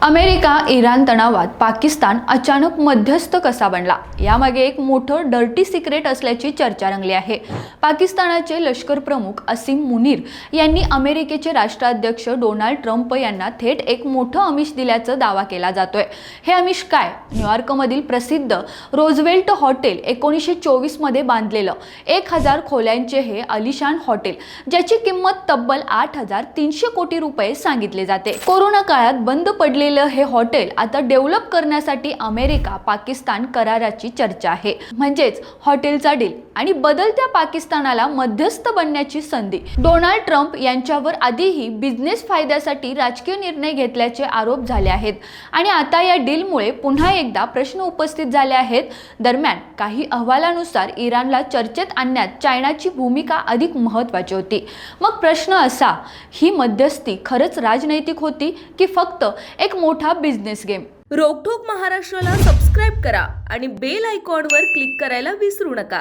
America Iran तणावात पाकिस्तान अचानक मध्यस्थ कसा बनला, यामागे एक मोठं डर्टी सिक्रेट असल्याची चर्चा रंगली आहे। पाकिस्तानाचे लष्कर प्रमुख असीम मुनीर यांनी अमेरिकेचे राष्ट्राध्यक्ष डोनाल्ड ट्रम्प यांना थेट एक मोठं आमिष दिल्याचा दावा केला जातोय। हे आमिष काय? न्यूयॉर्कमधील प्रसिद्ध रोझवेल्ट हॉटेल 1924 मध्ये बांधलेलं 1000 खोल्यांचे हे आलिशान हॉटेल, ज्याची किंमत तब्बल 8300 कोटी रुपये सांगितले जाते। कोरोना काळात बंद पडलेले हे हॉटेल आता डेव्हलप करण्यासाठी अमेरिका पाकिस्तान कराराची चर्चा आहे। म्हणजेच हॉटेलचा डील आणि बदलत्या पाकिस्तानाला मध्यस्थ बनण्याची संधी। डोनाल्ड ट्रम्प यांच्यावर आधीही बिझनेस फायद्यासाठी राजकीय निर्णय घेतल्याचे आरोप झाले आहेत आणि आता या डीलमुळे पुन्हा एकदा प्रश्न उपस्थित झाले आहेत। दरम्यान काही अहवालानुसार इराणला चर्चेत आणण्यात चायनाची भूमिका अधिक महत्त्वाची होती। मग प्रश्न असा, ही मध्यस्थी खरंच राजनैतिक होती की फक्त एक मोठा बिझनेस गेम? रोकठोक महाराष्ट्राला सबस्क्राईब करा आणि बेल आयकॉनवर क्लिक करायला विसरू नका।